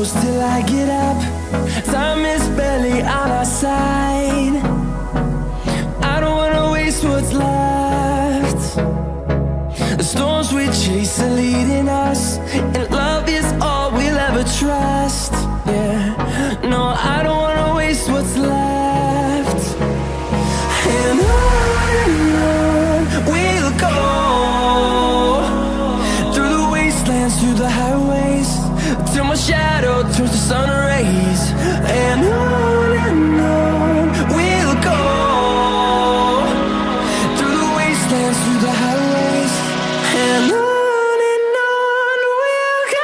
close till I get up. Time is barely on our side. I don't wanna waste what's left. The storms we chase are leading us, and love is all we'll ever trust. Yeah, no, I don't wanna waste what's left. And on we'll go, through the wastelands, through the highways, till my shadow turns to sun rays. And on we'll go, through the wastelands, through the highways, and on we'll go.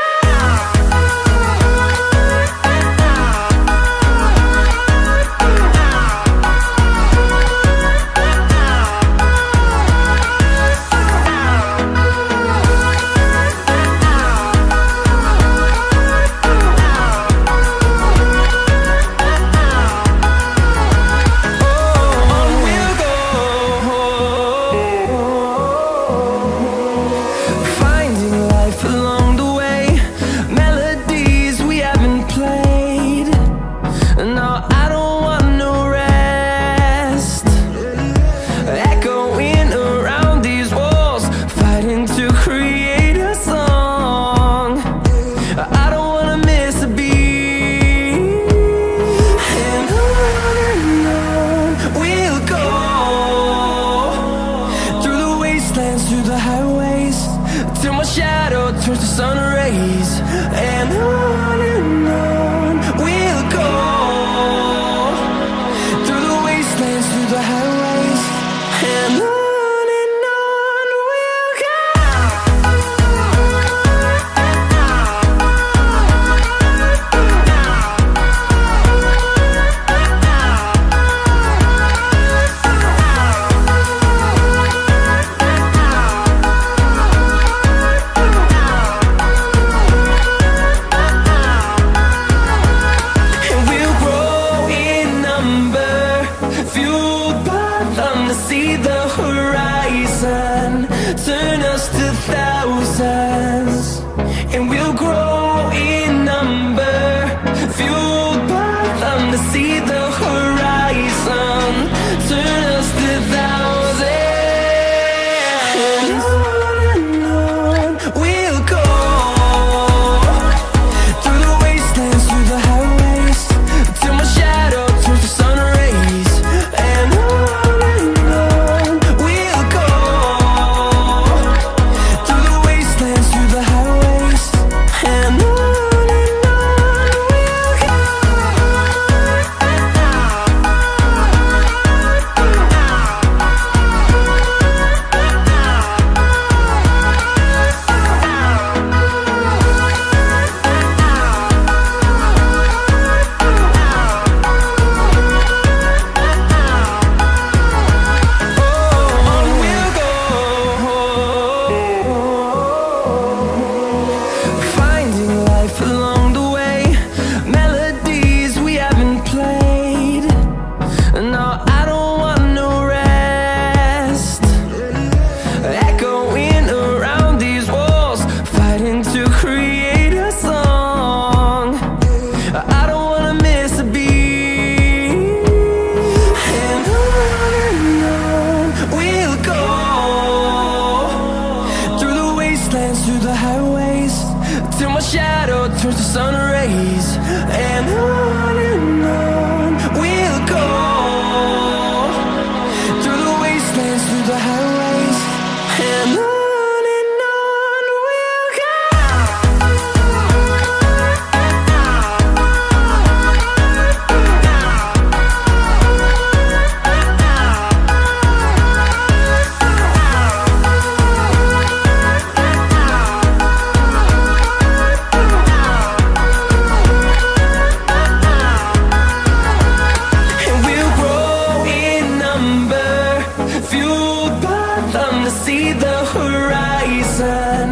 Through the highways, till my shadow turns to sun rays. And on we'll go, through the wastelands, through the highways, and on we'll go. See the horizon turn us to thousands, and we'll grow in number, fueled by them. To see the horizon turn us to thousands, and on we'll go, through the wastelands, through the highways, till my shadow turns to sun rays. And through the highways, till my shadow turns to sun rays. And on we'll go, through the wastelands, through the highways, and on we'll go. See the horizon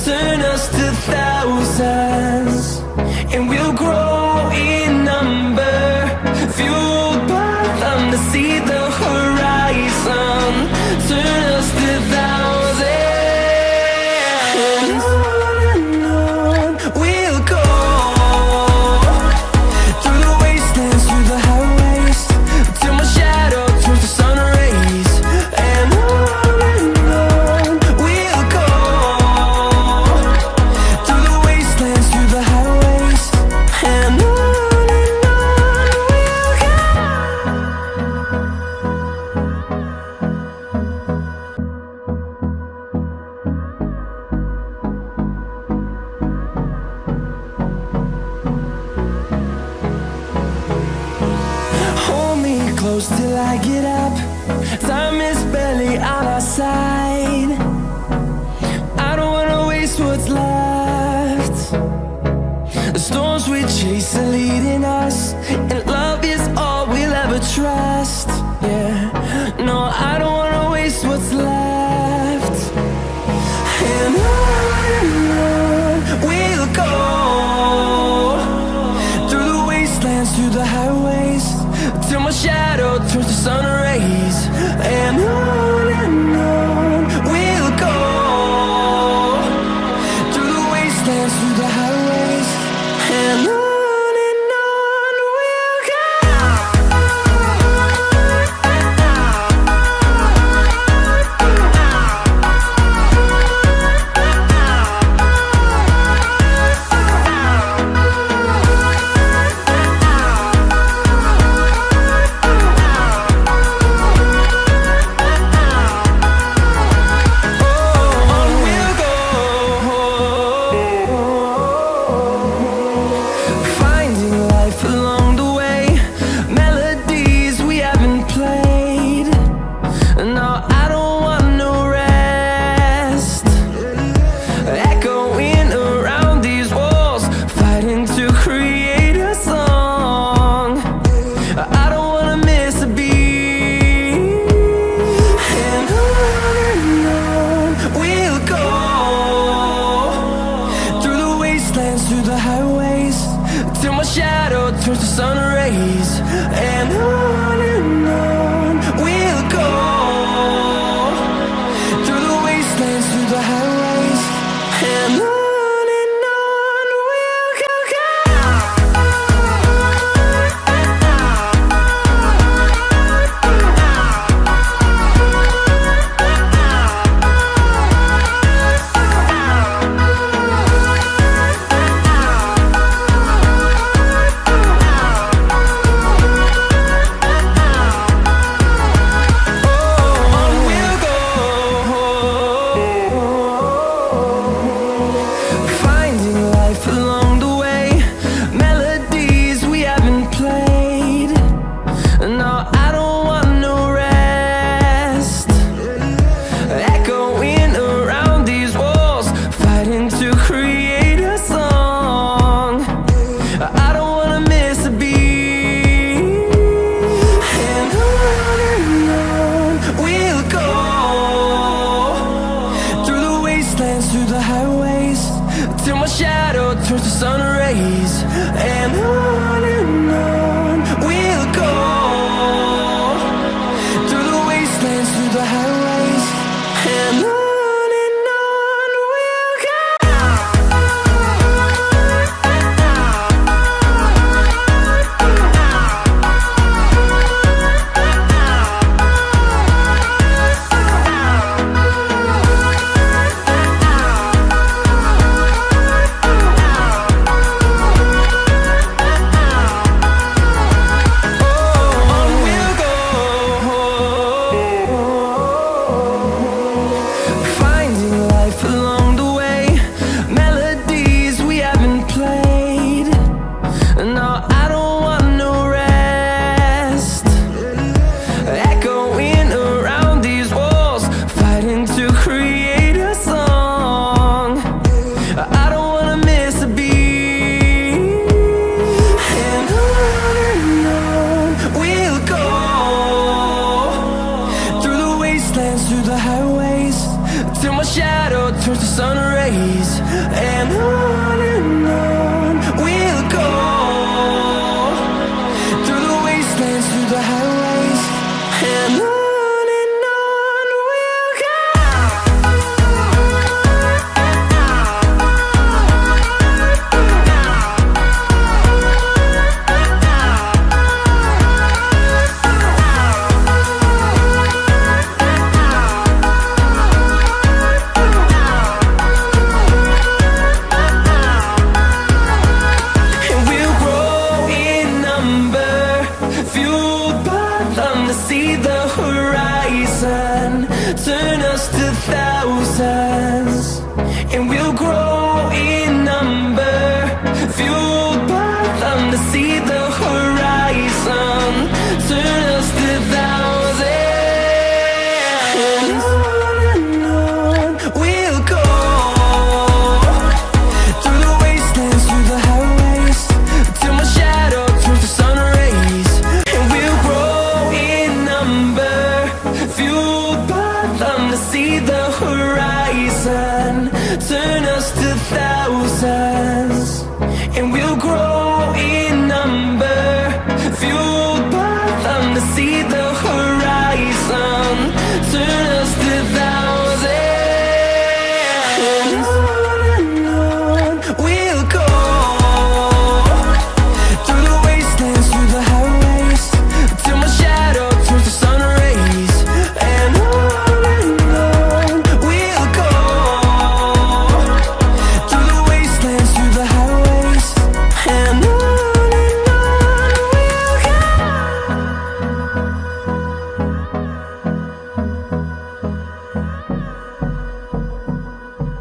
turn us to thousands, and we'll grow in number, fueled by them. To see the horizon turn us to thousands, and on we'll go. close till I get up. Time is barely on our side. I don't wanna waste what's left. The storms we chase are leading us, and love is all we'll ever trust. Yeah, no, I don't wanna waste what's left. And on we'll go, through the wastelands, through the highways, till my shadow turns to sun rays. And on we'll go, through the wastelands, through the highways, and on we'll go. Through the highways, till my shadow turns to sun rays. And on we'll go, through the wastelands, through the highways, and on we'll go. Through the highways, till my shadow turns to sun rays. And on we'll go, through the wastelands, through the highways, and on we'll go. Through the highways, till my shadow turns to sun rays. And on we'll go, through the wastelands, through the highways.